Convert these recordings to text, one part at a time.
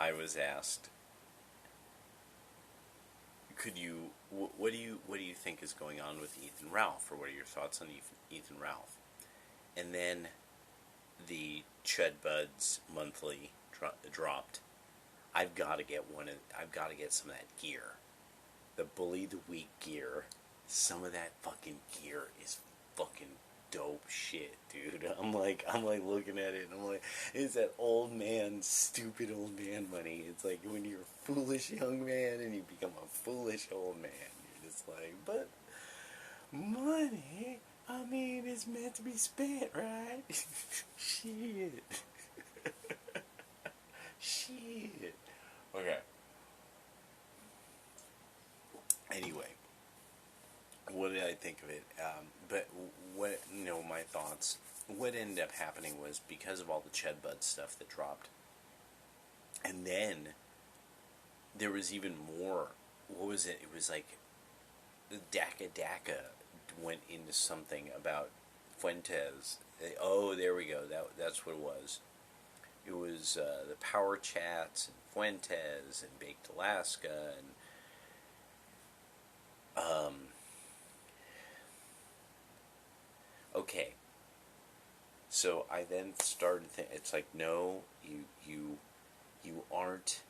I was asked, what do you think is going on with Ethan Ralph, or what are your thoughts on Ethan Ralph? And then the Chud Buds monthly dropped. I've got to get some of that gear, the Bully the Week gear. Some of that fucking gear is fucking dope shit, dude. I'm like looking at it and I'm like, it's that stupid old man money. It's like when you're a foolish young man and you become a foolish old man. You're just like, but money, I mean, it's meant to be spent, right? Shit. Shit. Okay. Anyway, what did I think of it? But my thoughts. What ended up happening was because of all the Ched Bud stuff that dropped, and then there was even more. What was it? It was like Daka Daka went into something about Fuentes. Oh, there we go. That's what it was. It was the Power Chats and Fuentes and Baked Alaska and okay. So I then started thinking, it's like, no, you aren't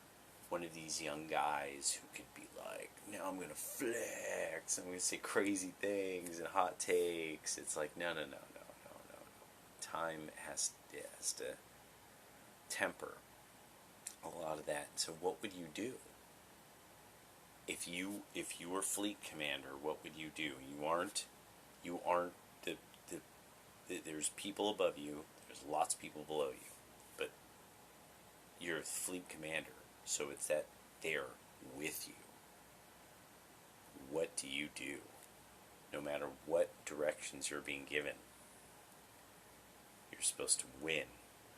one of these young guys who could be like, now I'm gonna flex, I'm gonna say crazy things and hot takes. It's like, no. Time has to temper a lot of that. So what would you do if you were fleet commander? What would you do? You aren't the there's people above you, there's lots of people below you, but you're a fleet commander, so it's that they're with you. What do you do? No matter what directions you're being given, you're supposed to win,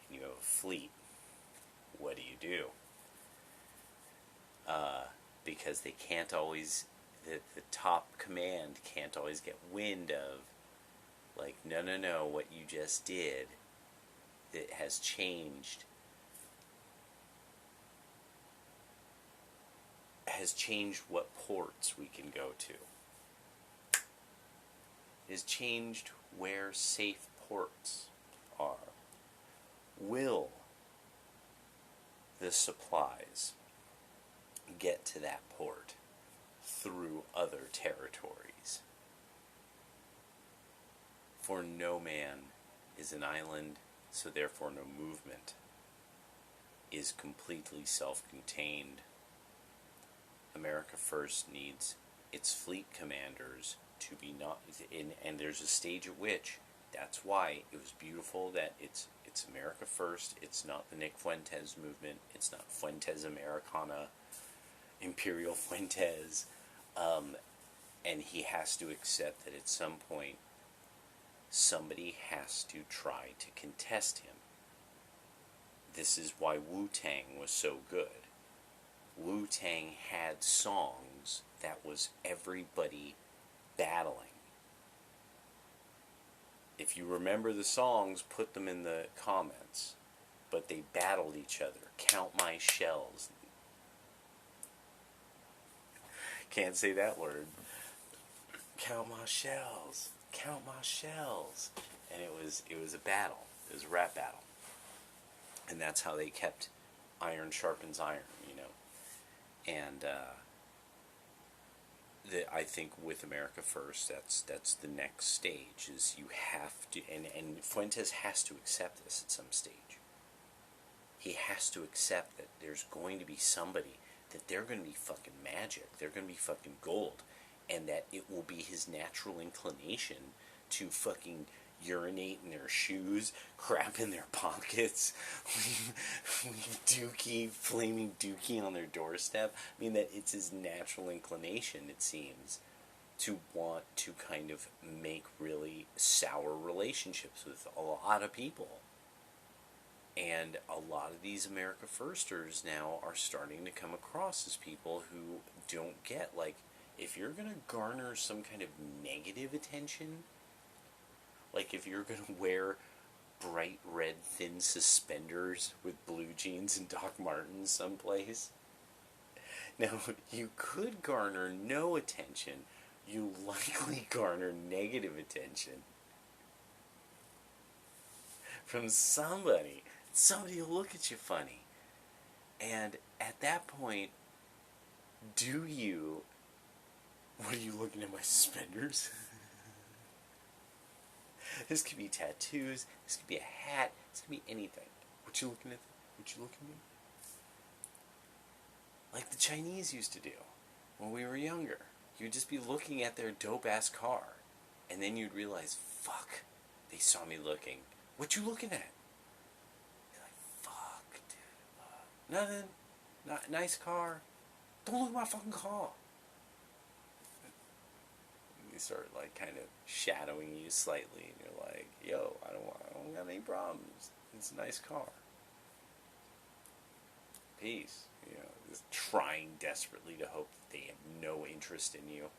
and you have a fleet. What do you do? Because they can't always, the top command can't always get wind of, like, no, what you just did, it has changed what ports we can go to. It has changed where safe ports are. Will the supplies get to that port through other territories? For no man is an island, so therefore no movement is completely self-contained. America First needs its fleet commanders to be not in, and there's a stage at which, that's why it was beautiful that it's America First. It's not the Nick Fuentes movement. It's not Fuentes Americana, Imperial Fuentes, and he has to accept that at some point somebody has to try to contest him. This is why Wu-Tang was so good. Wu-Tang had songs that was everybody battling. If you remember the songs, put them in the comments. But they battled each other. Count my shells. Can't say that word. Count my shells. Count my shells. And it was a battle. It was a rap battle. And that's how they kept iron sharpens iron, you know. And I think with America First, that's the next stage, is you have to, and Fuentes has to accept this at some stage. He has to accept that there's going to be somebody, that they're going to be fucking magic, they're going to be fucking gold, and that it will be his natural inclination to fucking urinate in their shoes, crap in their pockets, leave flaming dookie on their doorstep. I mean, that it's his natural inclination, it seems, to want to kind of make really sour relationships with a lot of people. And a lot of these America Firsters now are starting to come across as people who don't get, like, if you're going to garner some kind of negative attention, like if you're going to wear bright red thin suspenders with blue jeans and Doc Martens someplace. Now, you could garner no attention. You likely garner negative attention from somebody. Somebody will look at you funny. And at that point, what are you looking at my suspenders? This could be tattoos, this could be a hat, this could be anything. What you looking at? What you looking at me? Like the Chinese used to do when we were younger. You'd just be looking at their dope-ass car, and then you'd realize, fuck, they saw me looking. What you looking at? You're like, fuck, dude. Nothing. Not nice car. Don't look at my fucking car. And they start like kind of shadowing you slightly, and you're like, yo, I don't got any problems. It's a nice car. Peace. You know, just trying desperately to hope that they have no interest in you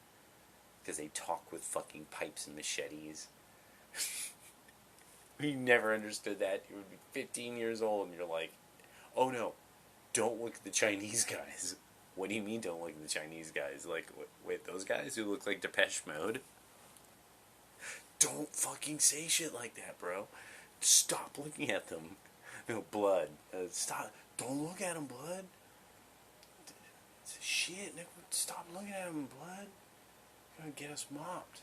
because they talk with fucking pipes and machetes. You never understood that. You would be 15 years old and you're like, oh no, don't look at the Chinese guys. What do you mean don't look at the Chinese guys? Like, wait, those guys who look like Depeche Mode? Don't fucking say shit like that, bro. Stop looking at them. No, blood. Stop. Don't look at them, blood. Shit, Nick, stop looking at them, blood. You're gonna get us mopped.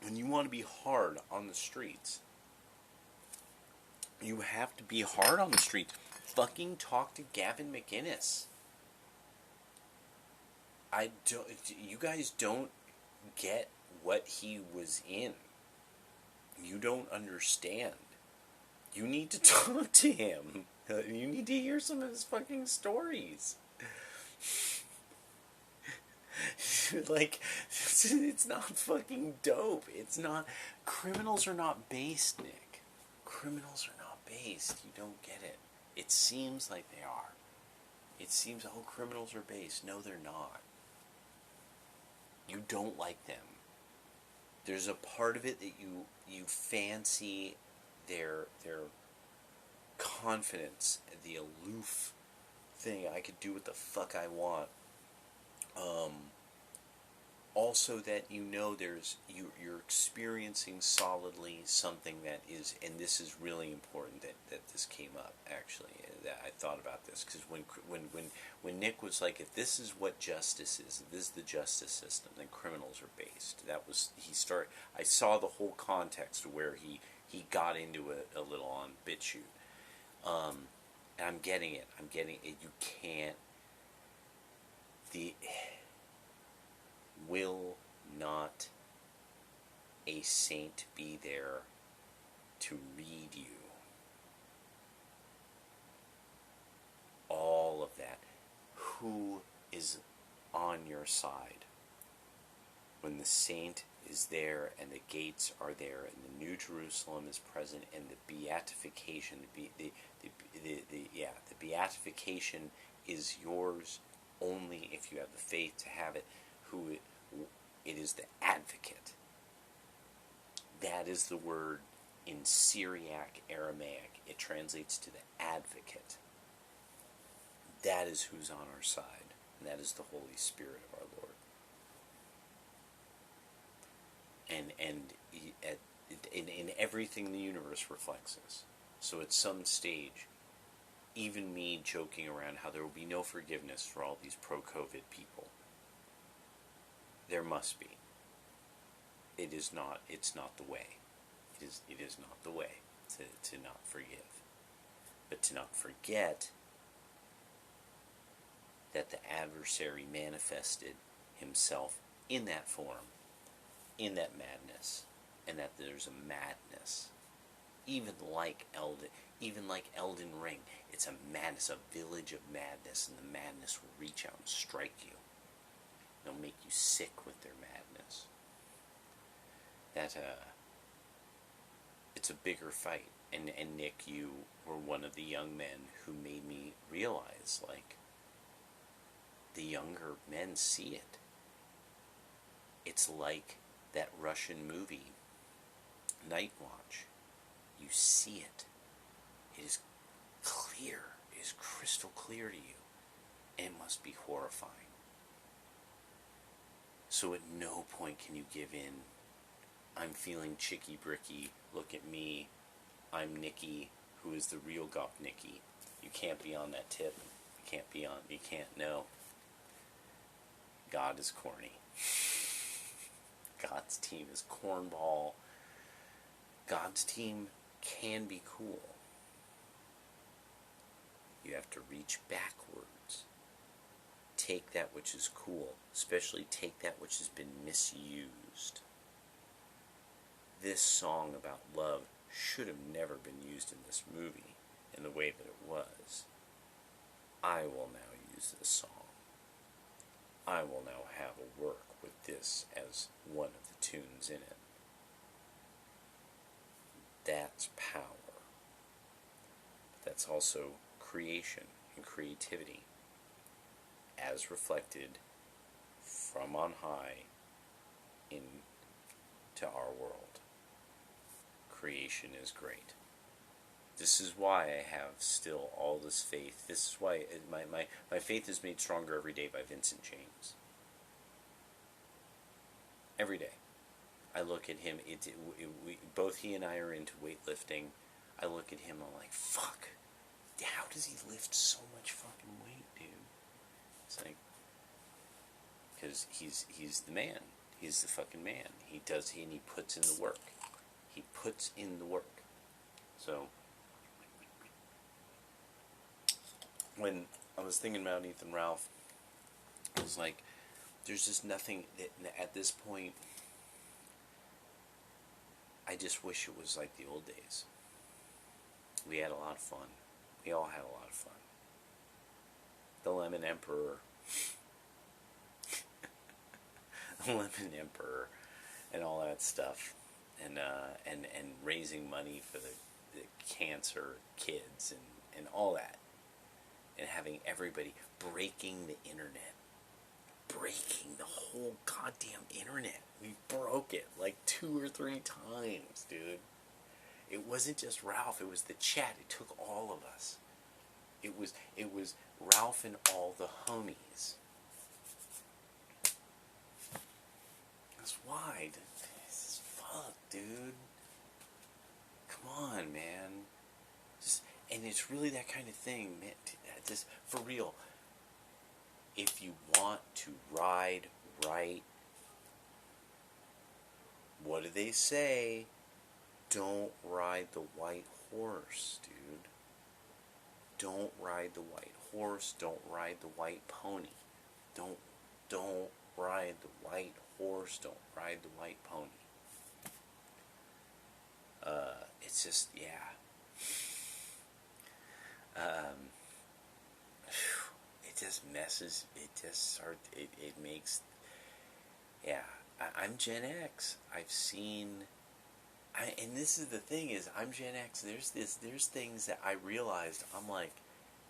When you want to be hard on the streets, you have to be hard on the streets. Fucking talk to Gavin McInnes. You guys don't get what he was in. You don't understand. You need to talk to him. You need to hear some of his fucking stories. Like, it's not fucking dope. It's not. Criminals are not based, Nick. Criminals are not based. You don't get it. It seems like they are. It seems, oh, criminals are based. No, they're not. You don't like them. There's a part of it that you fancy their confidence, the aloof thing. I could do what the fuck I want. Also that you're experiencing solidly something that is, and this is really important that this came up actually, that I thought about this, because when Nick was like, if this is what justice is, if this is the justice system, then criminals are based. I saw the whole context of where he got into it a little on BitChute. And I'm getting it. You can't. Will not a saint be there to read you? All of that. Who is on your side when the saint is there and the gates are there and the New Jerusalem is present and the beatification, the beatification is yours only if you have the faith to have it. It is the advocate. That is the word in Syriac Aramaic. It translates to the advocate. That is who's on our side, and that is the Holy Spirit of our Lord. And in everything in the universe reflects this. So at some stage, even me joking around how there will be no forgiveness for all these pro-COVID people, there must be. It's not the way. It is not the way to not forgive. But to not forget that the adversary manifested himself in that form, in that madness, and that there's a madness. Even like Elden Ring, it's a madness, a village of madness, and the madness will reach out and strike you. They'll make you sick with their madness. It's a bigger fight. And Nick, you were one of the young men who made me realize, like, the younger men see it. It's like that Russian movie Night Watch, you see it. It is clear. It is crystal clear to you. And it must be horrifying. So at no point can you give in. I'm feeling chicky bricky. Look at me. I'm Nikki, who is the real Nikki. You can't be on that tip. You can't know. God is corny. God's team is cornball. God's team can be cool. You have to reach backwards. Take that which is cool, especially take that which has been misused. This song about love should have never been used in this movie in the way that it was. I will now use this song. I will now have a work with this as one of the tunes in it. That's power. That's also creation and creativity as reflected from on high into our world. Creation is great. This is why I have still all this faith. This is why my faith is made stronger every day by Vincent James. Every day. I look at him, both he and I are into weightlifting. I look at him, I'm like, fuck, how does he lift so much fucking weight, dude? It's like, because he's the man. He's the fucking man. He puts in the work. He puts in the work. So, when I was thinking about Ethan Ralph, I was like, there's just nothing that at this point. I just wish it was like the old days. We had a lot of fun. We all had a lot of fun. The Lemon Emperor. The Lemon Emperor and all that stuff. And raising money for the cancer kids and all that. And having everybody breaking the internet. Breaking the whole goddamn internet. We broke it like 2 or 3 times, dude. It wasn't just Ralph, it was the chat. It took all of us. It was Ralph and all the homies. That's why. This is fuck, dude. Come on, man. And it's really that kind of thing, man. Just for real. If you want to ride right, what do they say? Don't ride the white horse, dude. Don't ride the white horse. Don't ride the white pony. Don't ride the white horse. Don't ride the white pony. It's just, yeah. It just messes. It just starts. It makes. Yeah. I'm Gen X. I've seen. And this is the thing is, I'm Gen X. There's things that I realized. I'm like,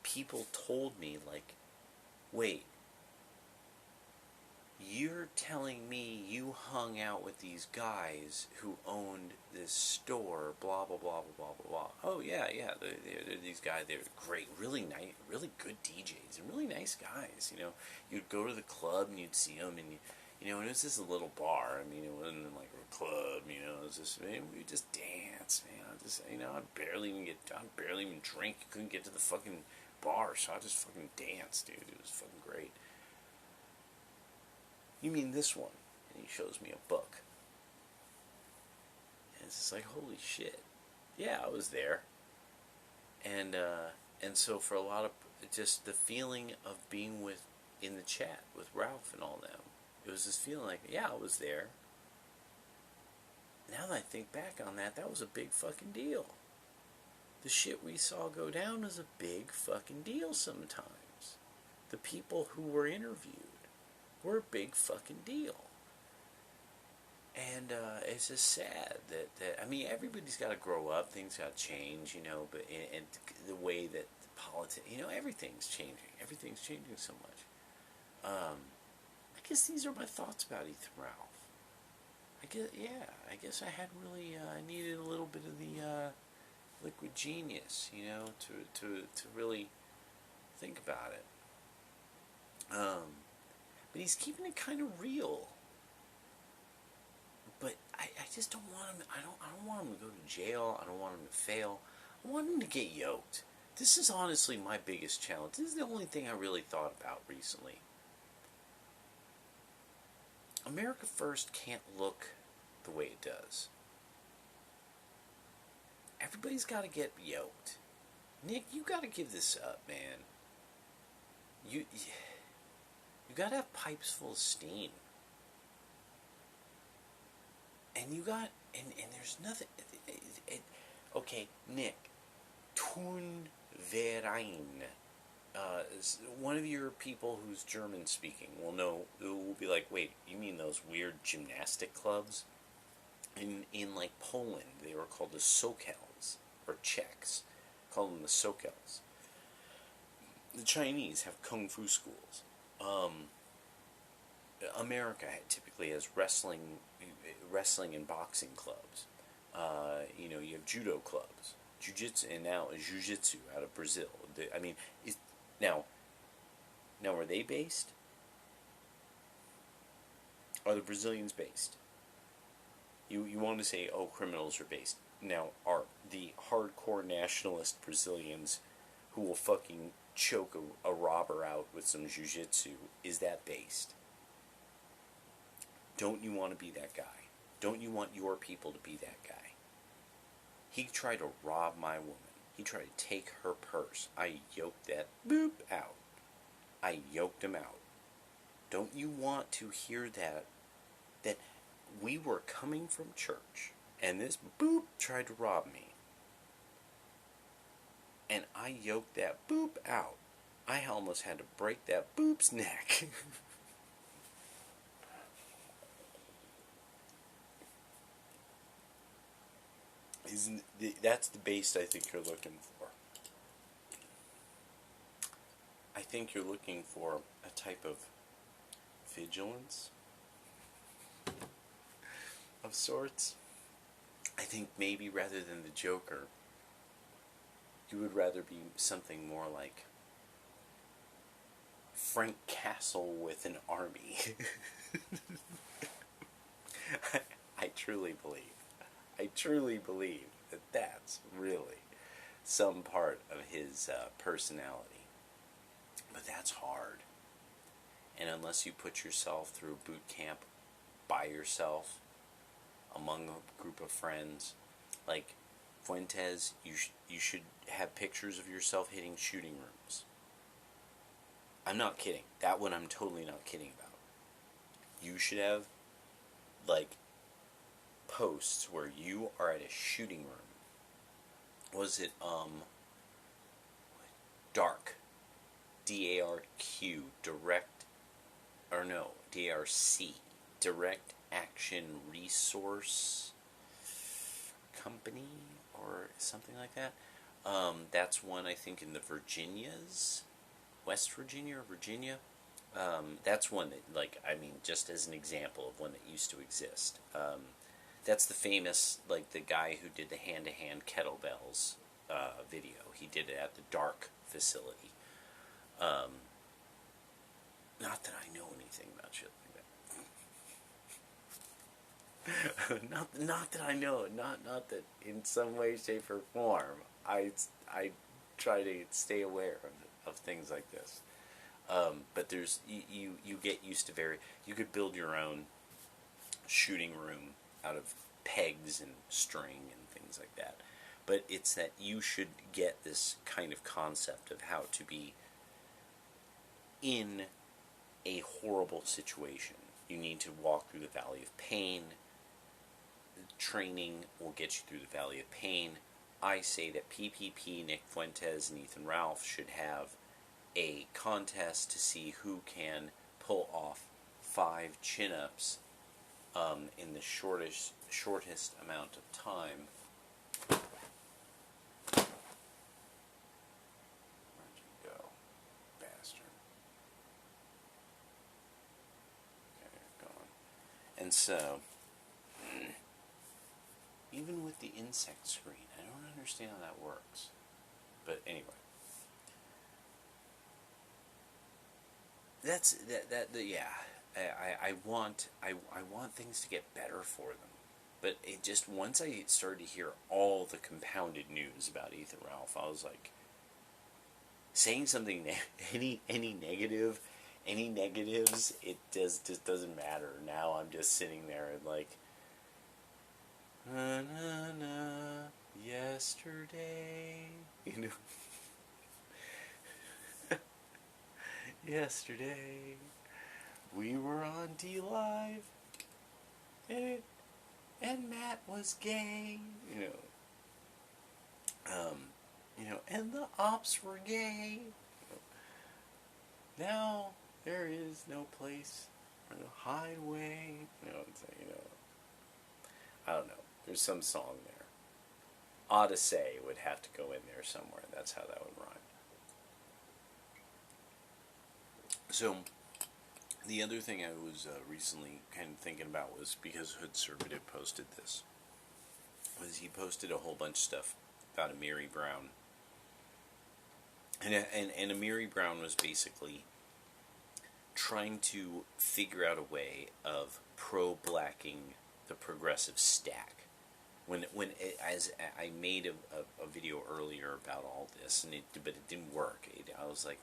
people told me like, wait, you're telling me you hung out with these guys who owned this store, blah blah blah blah blah blah. Oh yeah, they're these guys. They're great, really nice, really good DJs, and really nice guys. You know, you'd go to the club and you'd see them, and and it was just a little bar. I mean, it wasn't like a club. It was just, man, we just dance, man. I barely even drink. Couldn't get to the fucking bar, so I just fucking danced, dude. It was fucking great. You mean this one? And he shows me a book. And it's just like, holy shit. Yeah, I was there. And so for a lot of, just the feeling of being in the chat with Ralph and all them, it was this feeling like, yeah, I was there. Now that I think back on that, that was a big fucking deal. The shit we saw go down was a big fucking deal sometimes. The people who were interviewed were a big fucking deal. And it's just sad that I mean, everybody's got to grow up, things got to change, but and the way that politics, everything's changing so much. I guess these are my thoughts about Ethan Ralph. I guess I had really, I needed a little bit of the liquid genius, to really think about it. But he's keeping it kind of real. But I just don't want him. I don't want him to go to jail. I don't want him to fail. I want him to get yoked. This is honestly my biggest challenge. This is the only thing I really thought about recently. America First can't look the way it does. Everybody's got to get yoked. Nick, you got to give this up, man. You got to have pipes full of steam. And you got, and there's nothing, okay, Nick, tun verein. One of your people who's German speaking will know, will be like, wait, you mean those weird gymnastic clubs? In like Poland, they were called the Sokels, or Czechs, called them the Sokels. The Chinese have kung fu schools. America typically has wrestling and boxing clubs. You have judo clubs, jiu-jitsu, and now jiu-jitsu out of Brazil. Now are they based? Are the Brazilians based? You want to say, oh, criminals are based. Now, are the hardcore nationalist Brazilians who will fucking choke a robber out with some jiu-jitsu, is that based? Don't you want to be that guy? Don't you want your people to be that guy? He tried to rob my woman. He tried to take her purse. I yoked that boop out. I yoked him out. Don't you want to hear that we were coming from church and this boop tried to rob me? And I yoked that boop out. I almost had to break that boop's neck. That's the base I think you're looking for. I think you're looking for a type of vigilance of sorts. I think maybe rather than the Joker, you would rather be something more like Frank Castle with an army. I truly believe that that's really some part of his personality. But that's hard. And unless you put yourself through boot camp by yourself, among a group of friends, like Fuentes, you should have pictures of yourself hitting shooting rooms. I'm not kidding. That one I'm totally not kidding about. You should have, like, posts where you are at a shooting room. Was it, DARQ, D-A-R-Q, D-A-R-C, Direct Action Resource Company, or something like that. That's one, I think, in the Virginias, West Virginia or Virginia. That's one that, just as an example of one that used to exist. That's the famous, the guy who did the hand-to-hand kettlebells video. He did it at the DARQ facility. Not that I know anything about shit like that. not that I know. Not that in some way, shape, or form I try to stay aware of things like this. But there's you get used to you could build your own shooting room out of pegs and string and things like that. But it's that you should get this kind of concept of how to be in a horrible situation. You need to walk through the valley of pain. Training will get you through the valley of pain. I say that PPP, Nick Fuentes, and Ethan Ralph should have a contest to see who can pull off 5 chin-ups in the shortest amount of time. Where'd you go, bastard? Okay, gone. And so, even with the insect screen, I don't understand how that works. But anyway, yeah. I want things to get better for them. But it just, once I started to hear all the compounded news about Ethan Ralph, I was like, saying something any negatives, it just doesn't matter. Now I'm just sitting there and like, na na na, yesterday, yesterday we were on D Live, and Matt was gay, and the ops were gay. Now there is no place or no hideaway. I don't know. There's some song there. Odyssey would have to go in there somewhere. That's how that would rhyme. So, the other thing I was recently kind of thinking about was, because Hoodservative posted this, was he posted a whole bunch of stuff about Amiri Brown. And Amiri Brown was basically trying to figure out a way of pro-blacking the progressive stack. As I made a video earlier about all this, but it didn't work. I was like,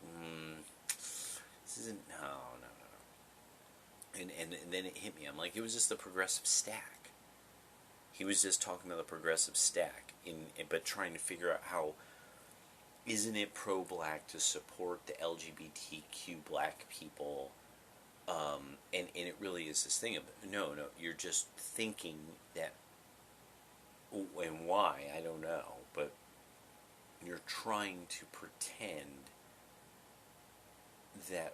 this isn't, no. And then it hit me. I'm like, it was just the progressive stack. He was just talking about the progressive stack, but trying to figure out how, isn't it pro-black to support the LGBTQ black people? And it really is this thing of, no, you're just thinking that, and why, I don't know, but you're trying to pretend that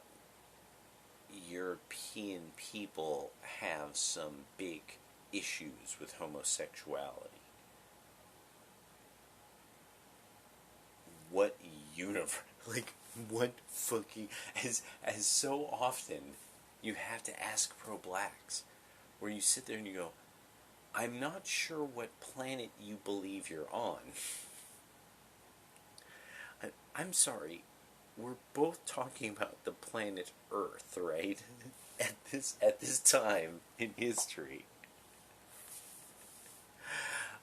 European people have some big issues with homosexuality. What universe, what fucking, as so often you have to ask pro-blacks, where you sit there and you go, I'm not sure what planet you believe you're on. I'm sorry, we're both talking about the planet Earth, right? At this time in history.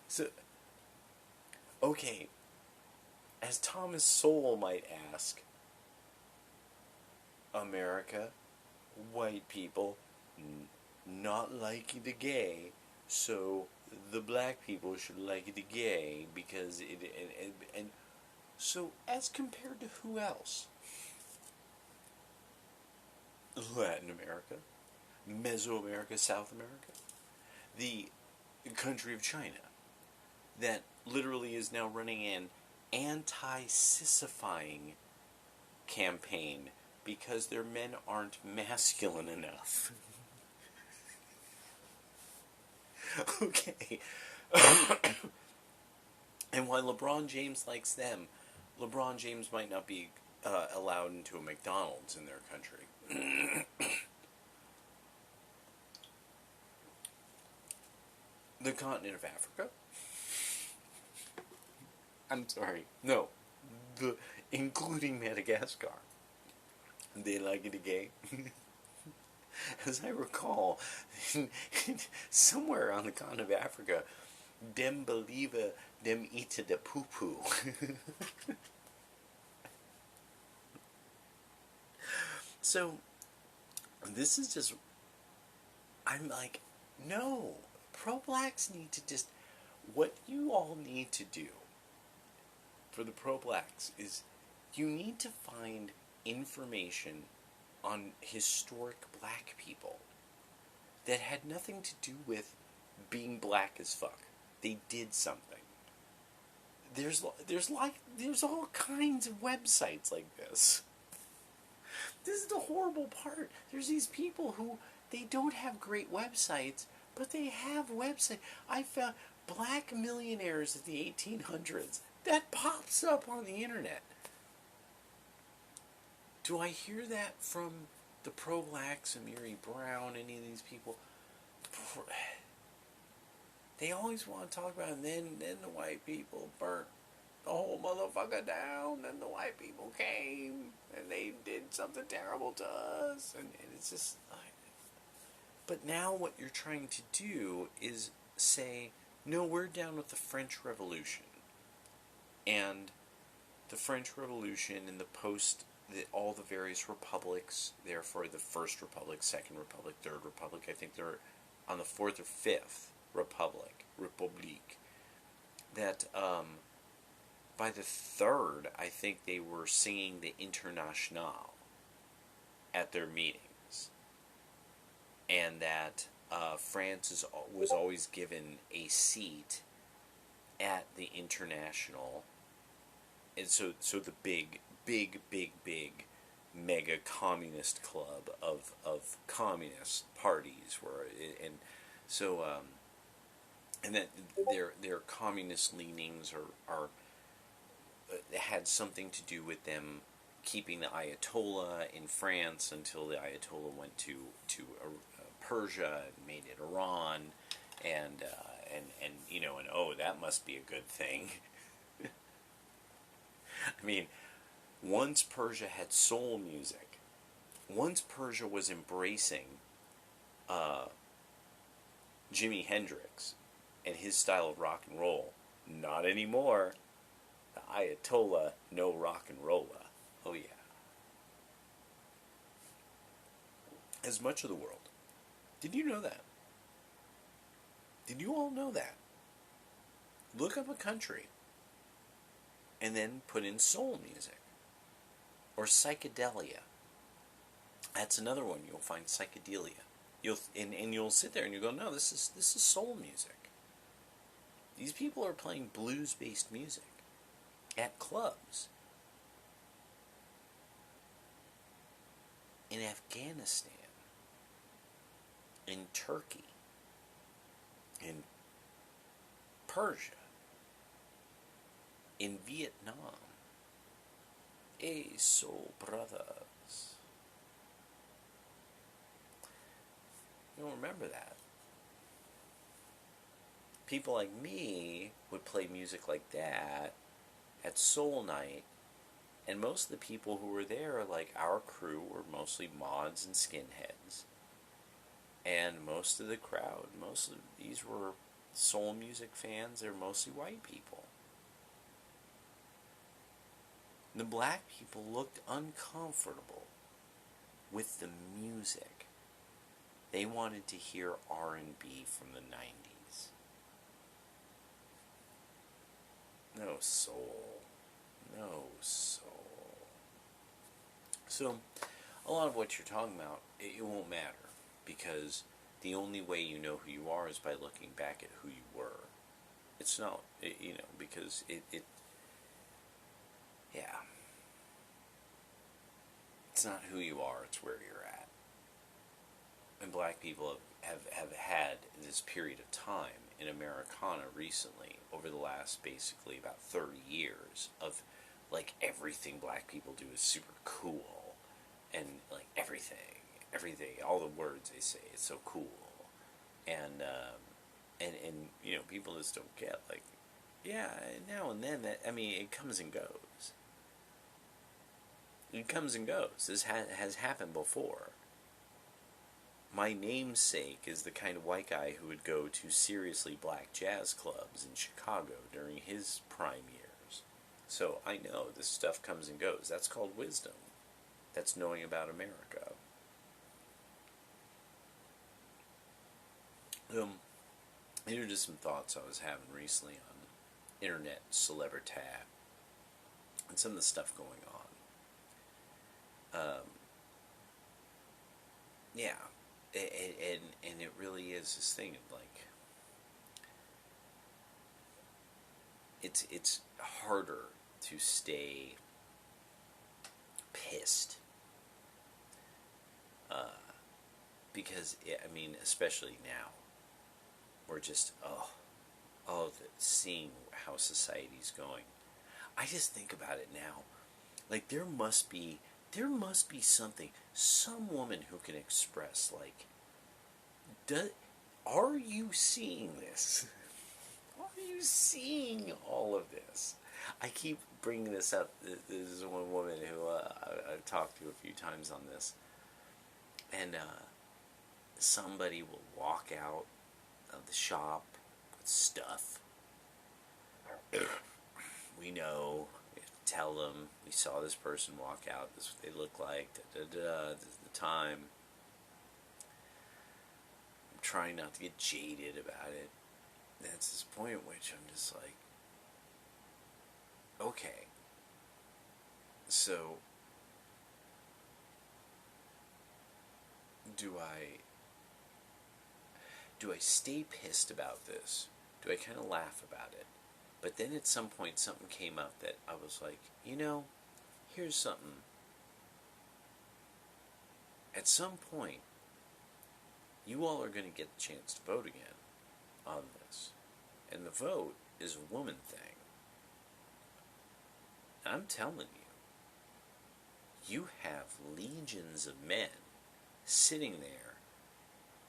So, okay, as Thomas Sowell might ask, America, white people, not liking the gay, so the black people should like the gay because and so as compared to who else? Latin America, Mesoamerica, South America, the country of China, that literally is now running an anti-sissifying campaign because their men aren't masculine enough. Okay. And while LeBron James likes them, LeBron James might not be allowed into a McDonald's in their country. The continent of Africa? I'm sorry. No. Including Madagascar. They like it gay. As I recall, somewhere on the continent of Africa, dem believe dem eat the poo-poo. So, this is just, I'm like, no, pro-blacks need to just, what you all need to do for the pro-blacks is, you need to find information on historic black people that had nothing to do with being black as fuck. They did something. There's all kinds of websites like this. This is the horrible part. There's these people who, they don't have great websites, but they have websites. I found black millionaires of the 1800s. That pops up on the internet. Do I hear that from the pro-blacks, Amiri Brown, any of these people? they always want to talk about it, and then the white people burnt the whole motherfucker down, and the white people came, and they did something terrible to us, and it's just like, but now what you're trying to do is say, no, we're down with the French Revolution, and the French Revolution and the all the various republics, therefore the First Republic, Second Republic, Third Republic, I think they're on the fourth or fifth Republique, that by the third, I think they were singing the Internationale at their meetings, and that France was always given a seat at the International, and so the big mega communist club of communist parties were, and so and that their communist leanings are had something to do with them keeping the Ayatollah in France until the Ayatollah went to Persia and made it Iran, and oh, that must be a good thing. I mean, once Persia had soul music, once Persia was embracing Jimi Hendrix and his style of rock and roll, not anymore. The Ayatollah, no rock and rolla. Oh yeah. As much of the world. Did you know that? Did you all know that? Look up a country and then put in soul music or psychedelia. That's another one. You'll find psychedelia. You'll sit there and you go, no, this is soul music. These people are playing blues-based music at clubs in Afghanistan, in Turkey, in Persia, in Vietnam. Hey, soul brothers. You don't remember that. People like me would play music like that at Soul Night, and most of the people who were there, like our crew, were mostly mods and skinheads. And most of the crowd, most of these were soul music fans. They're mostly white people. The black people looked uncomfortable with the music. They wanted to hear R&B from the 90s. No soul. No soul. So, a lot of what you're talking about, it won't matter. Because the only way you know who you are is by looking back at who you were. It's not, because it yeah. It's not who you are, it's where you're at. And black people have had this period of time in Americana recently, over the last basically about 30 years, of like everything black people do is super cool. And like everything, all the words they say, it's so cool. And people just don't get, like, yeah, now and then, it comes and goes. It comes and goes. This has happened before. My namesake is the kind of white guy who would go to seriously black jazz clubs in Chicago during his prime years. So I know this stuff comes and goes. That's called wisdom. That's knowing about America. These are just some thoughts I was having recently on internet celebrity and some of the stuff going on. Yeah, and it really is this thing of like, it's harder to stay pissed. Because, especially now, we're just, seeing how society's going. I just think about it now. Like, there must be something, some woman who can express, like, are you seeing this? seeing all of this? I keep bringing this up. This is one woman who I've talked to a few times on this. And somebody will walk out of the shop with stuff. We know, we have to tell them, we saw this person walk out, this is what they look like, this is the time. I'm trying not to get jaded about it. That's this point at which I'm just like, okay, so do I stay pissed about this? Do I kind of laugh about it? But then at some point something came up that I was like, here's something. At some point, you all are going to get the chance to vote again on this. And the vote is a woman thing. And I'm telling you have legions of men sitting there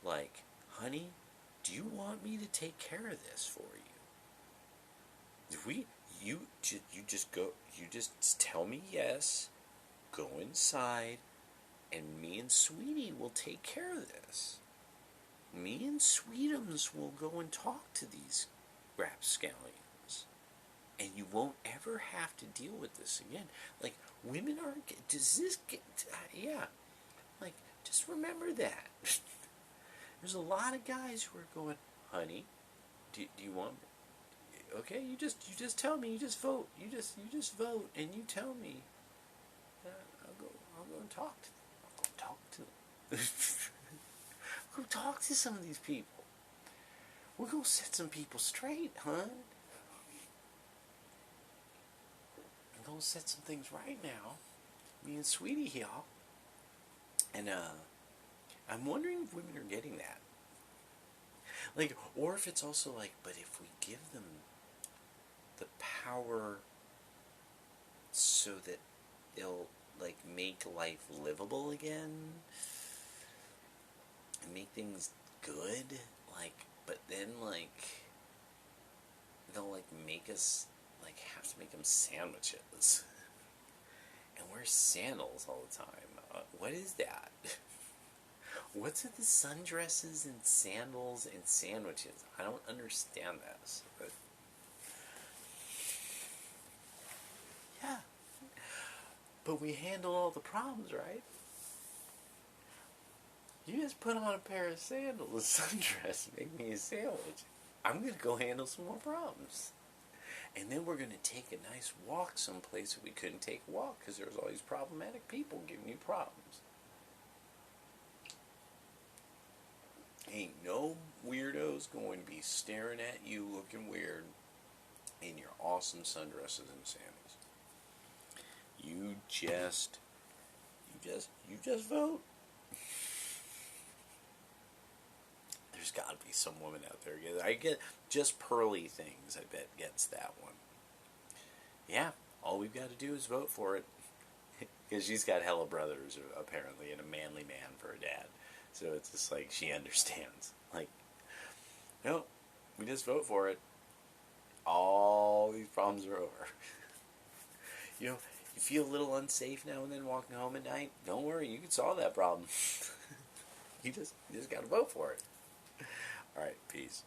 like, honey, do you want me to take care of this for you? You just tell me yes, go inside, and me and Sweetie will take care of this. Me and Sweetums will go and talk to these rapscallions. And you won't ever have to deal with this again. Like, women aren't, does this get, yeah. Like, just remember that. There's a lot of guys who are going, honey, do you want me? Okay, you just tell me. You just vote. You just vote, and you tell me. I'll go and talk to them. I'll go talk to them. I'll go talk to some of these people. We're gonna set some people straight, hon. I'm gonna set some things right now. Me and Sweetie here, and I'm wondering if women are getting that. Like, or if it's also like, but if we give them the power so that they'll, like, make life livable again and make things good, like, but then, like, they'll, like, make us, like, have to make them sandwiches and wear sandals all the time. What is that? What's with the sundresses and sandals and sandwiches? I don't understand this. But yeah. But we handle all the problems, right? You just put on a pair of sandals, a sundress, make me a sandwich. I'm going to go handle some more problems. And then we're going to take a nice walk someplace that we couldn't take a walk because there's all these problematic people giving you problems. Ain't no weirdos going to be staring at you looking weird in your awesome sundresses and sandals. You just vote. There's got to be some woman out there. I get just Pearly Things, I bet, gets that one. Yeah, all we've got to do is vote for it. Because she's got hella brothers, apparently, and a manly man for a dad. So it's just like, she understands. Like, no, we just vote for it. All these problems are over. You feel a little unsafe now and then walking home at night? Don't worry, you can solve that problem. You just got to vote for it. All right, peace.